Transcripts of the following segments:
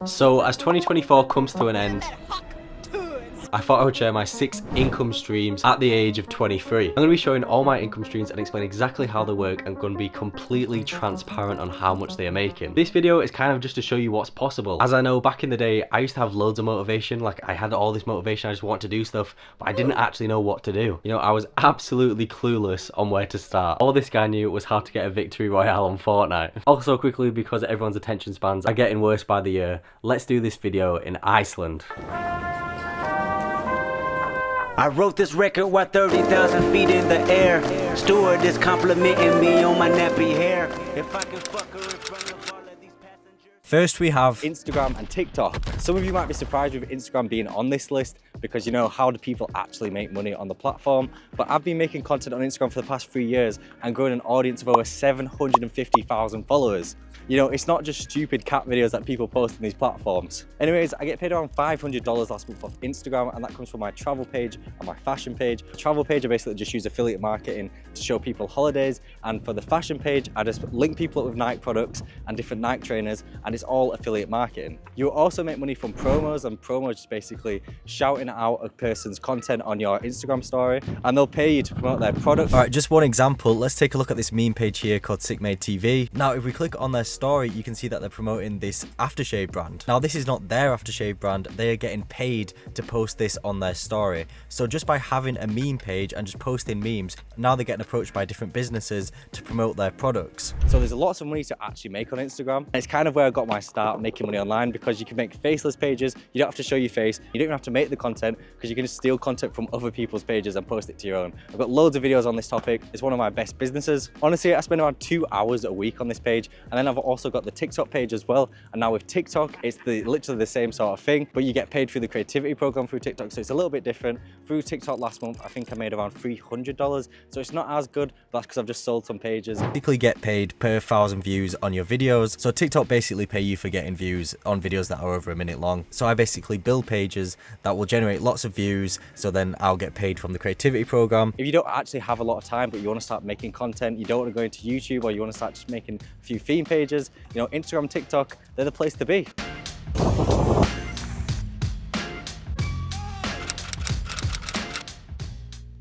So as 2024 comes to an end, I thought I would share my 6 income streams at the age of 23. I'm going to be showing all my income streams and explain exactly how they work and going to be completely transparent on how much they are making. This video is kind of just to show you what's possible. As I know, back in the day, I used to have loads of motivation. Like, I had all this motivation, I just wanted to do stuff, but I didn't actually know what to do. You know, I was absolutely clueless on where to start. All this guy knew was how to get a victory royale on Fortnite. Also, quickly, because everyone's attention spans are getting worse by the year, let's do this video in Iceland. I wrote this record while 30,000 feet in the air. Steward is complimenting me on my nappy hair. If I can fuck her in front of all of these passengers. First we have Instagram and TikTok. Some of you might be surprised with Instagram being on this list because, you know, how do people actually make money on the platform? But I've been making content on Instagram for the past 3 years and growing an audience of over 750,000 followers. You know, it's not just stupid cat videos that people post on these platforms. Anyways, I get paid around $500 last month off Instagram, and that comes from my travel page and my fashion page. The travel page, I basically just use affiliate marketing to show people holidays, and for the fashion page, I just link people up with Nike products and different Nike trainers, and it's all affiliate marketing. You also make money from promos, and promos just basically shouting out a person's content on your Instagram story, and they'll pay you to promote their product. All right, just one example. Let's take a look at this meme page here called SickMade TV. Now, if we click on their story, you can see that they're promoting this aftershave brand. Now, this is not their aftershave brand. They are getting paid to post this on their story. So just by having a meme page and just posting memes, now they're getting approached by different businesses to promote their products. So there's lots of money to actually make on Instagram. And it's kind of where I got my start making money online, because you can make faceless pages. You don't have to show your face. You don't even have to make the content, because you can just steal content from other people's pages and post it to your own. I've got loads of videos on this topic. It's one of my best businesses. Honestly, I spend around 2 hours a week on this page. And then I've also got the TikTok page as well. And now with TikTok, it's literally the same sort of thing, but you get paid through the creativity program through TikTok. So it's a little bit different. Through TikTok last month, I think I made around $300. So it's not as good, but that's because I've just sold some pages. You basically get paid per 1,000 views on your videos. So TikTok basically pay you for getting views on videos that are over a minute long. So I basically build pages that will generate lots of views. So then I'll get paid from the creativity program. If you don't actually have a lot of time, but you want to start making content, you don't want to go into YouTube, or you want to start just making a few theme pages, you know, Instagram, TikTok, they're the place to be.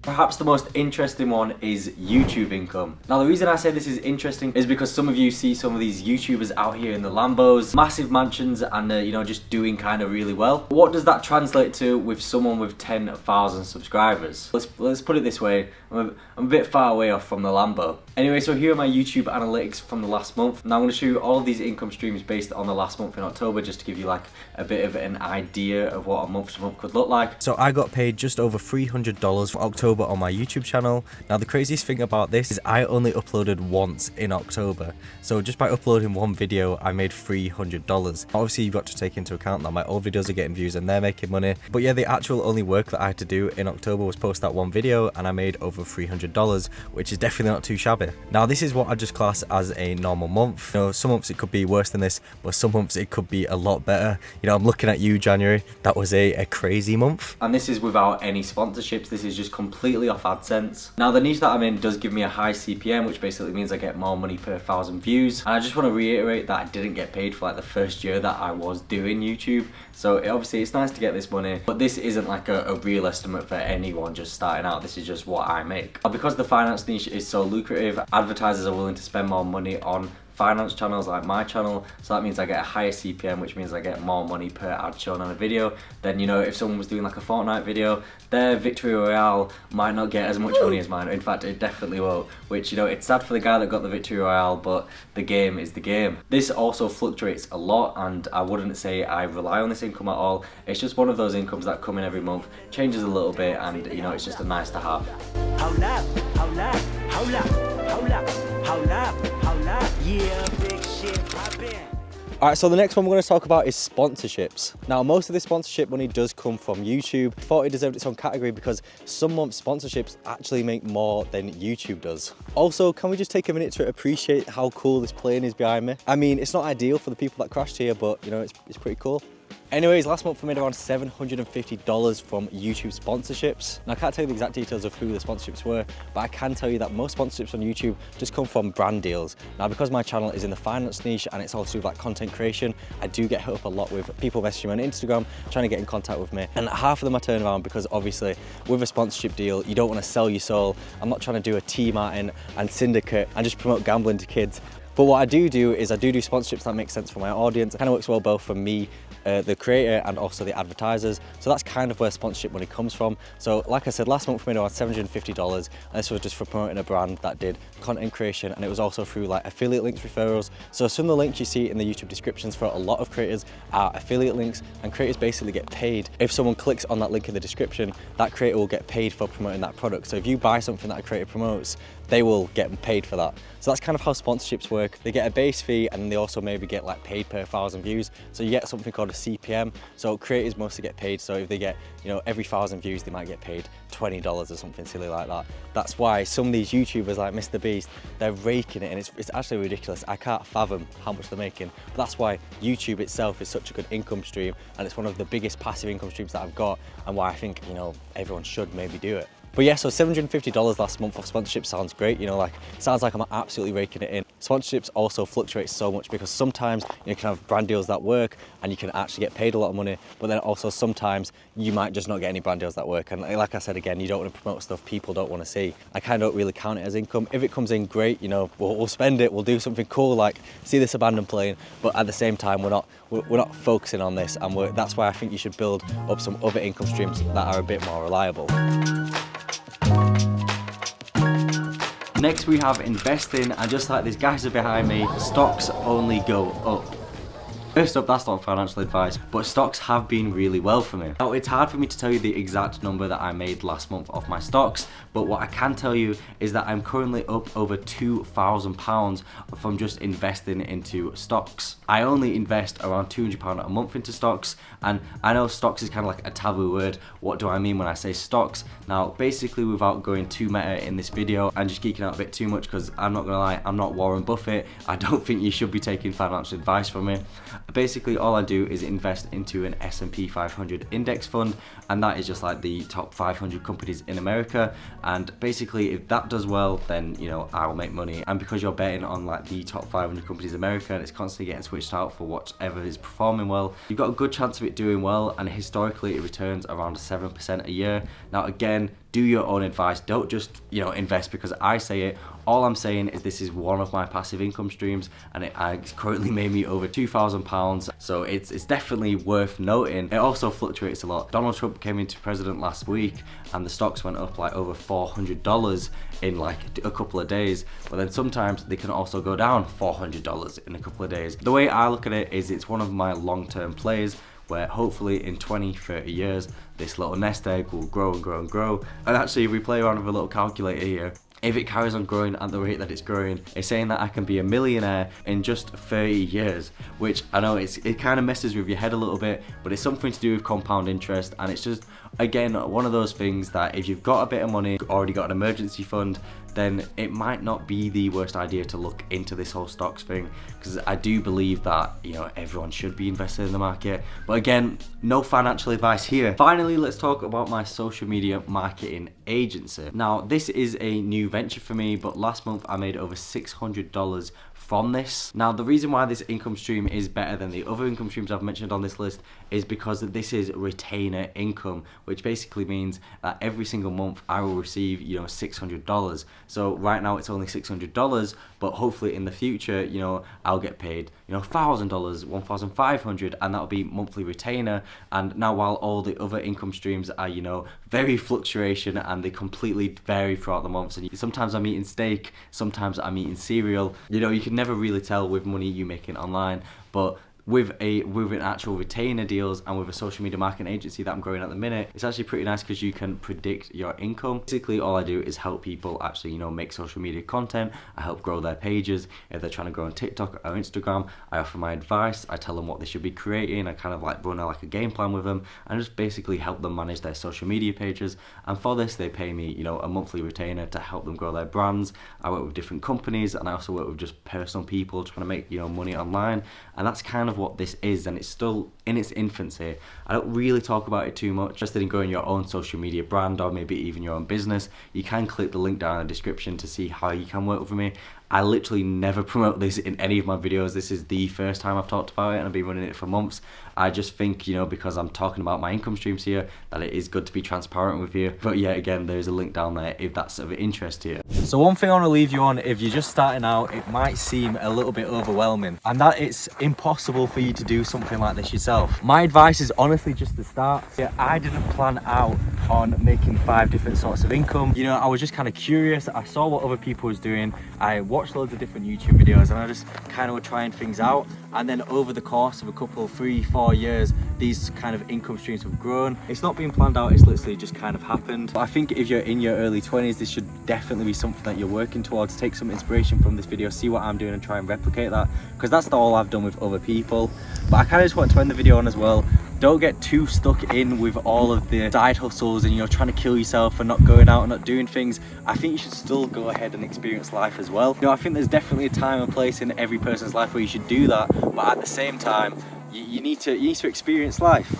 Perhaps the most interesting one is YouTube income. Now, the reason I say this is interesting is because some of you see some of these YouTubers out here in the Lambos, massive mansions, and you know, just doing kind of really well. What does that translate to with someone with 10,000 subscribers? Let's put it this way. I'm a bit far away off from the Lambo. Anyway, so here are my YouTube analytics from the last month. Now I'm going to show you all of these income streams based on the last month in October, just to give you like a bit of an idea of what a month to month could look like. So I got paid just over $300 for October on my YouTube channel. Now the craziest thing about this is I only uploaded once in October. So just by uploading one video, I made $300. Obviously, you've got to take into account that my old videos are getting views and they're making money. But yeah, the actual only work that I had to do in October was post that one video, and I made over $300, which is definitely not too shabby. Now this is what I just class as a normal month. You know, some months it could be worse than this, but some months it could be a lot better. You know, I'm looking at you, January. That was a crazy month. And this is without any sponsorships. This is just completely off AdSense. Now the niche that I'm in does give me a high CPM, which basically means I get more money per 1,000 views. And I just want to reiterate that I didn't get paid for like the first year that I was doing YouTube. So obviously it's nice to get this money, but this isn't like a real estimate for anyone just starting out. This is just what I make. Because the finance niche is so lucrative, advertisers are willing to spend more money on finance channels like my channel, so that means I get a higher CPM, which means I get more money per ad shown on a video. Then, you know, if someone was doing like a Fortnite video, their victory royale might not get as much money as mine. In fact, it definitely won't, which, you know, it's sad for the guy that got the victory royale, but the game is the game. This also fluctuates a lot, and I wouldn't say I rely on this income at all. It's just one of those incomes that come in every month, changes a little bit, and, you know, it's just a nice to have. Yeah, big shit poppin'. Alright, so the next one we're going to talk about is sponsorships. Now, most of this sponsorship money does come from YouTube. I thought it deserved its own category because some months sponsorships actually make more than YouTube does. Also, can we just take a minute to appreciate how cool this plane is behind me? I mean, it's not ideal for the people that crashed here, but you know, it's pretty cool. Anyways, last month I made around $750 from YouTube sponsorships. Now I can't tell you the exact details of who the sponsorships were, but I can tell you that most sponsorships on YouTube just come from brand deals. Now because my channel is in the finance niche and it's all to do with like content creation, I do get hit up a lot with people messaging me on Instagram trying to get in contact with me, and half of them I turn around because obviously with a sponsorship deal you don't want to sell your soul. I'm not trying to do a T Martin and Syndicate and just promote gambling to kids. But what I do is I do sponsorships that make sense for my audience. It kind of works well both for me, the creator, and also the advertisers. So that's kind of where sponsorship money comes from. So like I said, last month we made around $750, and this was just for promoting a brand that did content creation, and it was also through like affiliate links referrals. So some of the links you see in the YouTube descriptions for a lot of creators are affiliate links, and creators basically get paid. If someone clicks on that link in the description, that creator will get paid for promoting that product. So if you buy something that a creator promotes, they will get paid for that. So that's kind of how sponsorships work. They get a base fee, and then they also maybe get like paid per 1,000 views. So you get something called a CPM. So creators mostly get paid. So if they get, you know, every 1,000 views, they might get paid $20 or something silly like that. That's why some of these YouTubers like Mr. Beast, they're raking it, and it's actually ridiculous. I can't fathom how much they're making. But that's why YouTube itself is such a good income stream, and it's one of the biggest passive income streams that I've got, and why I think, you know, everyone should maybe do it. But yeah, so $750 last month of sponsorship sounds great, you know, like sounds like I'm absolutely raking it in. Sponsorships also fluctuate so much because sometimes you can have brand deals that work and you can actually get paid a lot of money, but then also sometimes you might just not get any brand deals that work. And like I said again, you don't want to promote stuff people don't want to see. I kind of don't really count it as income. If it comes in, great, you know, we'll spend it, we'll do something cool like see this abandoned plane, but at the same time we're not focusing on this, and that's why I think you should build up some other income streams that are a bit more reliable. Next we have investing, and just like these guys are behind me, stocks only go up. First up, that's not financial advice, but stocks have been really well for me. Now, it's hard for me to tell you the exact number that I made last month off my stocks, but what I can tell you is that I'm currently up over £2,000 from just investing into stocks. I only invest around £200 a month into stocks, and I know stocks is kind of like a taboo word. What do I mean when I say stocks? Now, basically, without going too meta in this video and just geeking out a bit too much, because I'm not gonna lie, I'm not Warren Buffett. I don't think you should be taking financial advice from me. Basically, all I do is invest into an S&P 500 index fund, and that is just like the top 500 companies in America. And basically, if that does well, then, you know, I'll make money. And because you're betting on like the top 500 companies in America, and it's constantly getting switched out for whatever is performing well, you've got a good chance of it doing well. And historically, it returns around 7% a year. Now, again, do your own advice. Don't just, you know, invest because I say it. All I'm saying is this is one of my passive income streams, and it's currently made me over £2,000. So it's definitely worth noting. It also fluctuates a lot. Donald Trump came into president last week, and the stocks went up like over $400 in like a couple of days. But then sometimes they can also go down $400 in a couple of days. The way I look at it is it's one of my long-term plays, where hopefully in 20-30 years, this little nest egg will grow and grow and grow. And actually, if we play around with a little calculator here, if it carries on growing at the rate that it's growing, it's saying that I can be a millionaire in just 30 years, which I know it kind of messes with your head a little bit, but it's something to do with compound interest. And it's just, again, one of those things that if you've got a bit of money, already got an emergency fund, then it might not be the worst idea to look into this whole stocks thing, because I do believe that, you know, everyone should be invested in the market. But again, no financial advice here. Finally, let's talk about my social media marketing agency. Now, this is a new venture for me, but last month I made over $600 from this. Now, the reason why this income stream is better than the other income streams I've mentioned on this list is because this is retainer income, which basically means that every single month I will receive, you know, $600. So right now it's only $600, but hopefully in the future, you know, I'll get paid, you know, $1,000, $1,500, and that'll be monthly retainer. And now, while all the other income streams are, you know, very fluctuation and they completely vary throughout the months, and sometimes I'm eating steak, sometimes I'm eating cereal, you know, you can never really tell with money you making online. But with an actual retainer deals and with a social media marketing agency that I'm growing at the minute, it's actually pretty nice because you can predict your income. Basically, all I do is help people actually, you know, make social media content. I help grow their pages. If they're trying to grow on TikTok or Instagram, I offer my advice. I tell them what they should be creating. I kind of like run a game plan with them, and just basically help them manage their social media pages. And for this, they pay me, you know, a monthly retainer to help them grow their brands. I work with different companies, and I also work with just personal people trying to make, you know, money online. And that's kind of what this is, and it's still in its infancy. I don't really talk about it too much. Interested in growing your own social media brand or maybe even your own business, you can click the link down in the description to see how you can work with me. I literally never promote this in any of my videos. This is the first time I've talked about it, and I've been running it for months. I just think, you know, because I'm talking about my income streams here, that it is good to be transparent with you. But yeah, again, there's a link down there if that's of interest to you. So one thing I want to leave you on, if you're just starting out, it might seem a little bit overwhelming and that it's impossible for you to do something like this yourself. My advice is honestly just to start. Yeah, I didn't plan out on making 5 different sorts of income. You know, I was just kind of curious. I saw what other people was doing. I watched loads of different YouTube videos and I just kind of were trying things out. And then over the course of a couple, 3-4 years, these kind of income streams have grown. It's not been planned out, it's literally just kind of happened. But I think if you're in your early 20s, this should definitely be something that you're working towards. Take some inspiration from this video, see what I'm doing and try and replicate that, because that's not all I've done with other people. But I kind of just want to end the video on as well. Don't get too stuck in with all of the side hustles and, you know, trying to kill yourself and not going out and not doing things. I think you should still go ahead and experience life as well. You know, I think there's definitely a time and place in every person's life where you should do that, but at the same time, you need to experience life.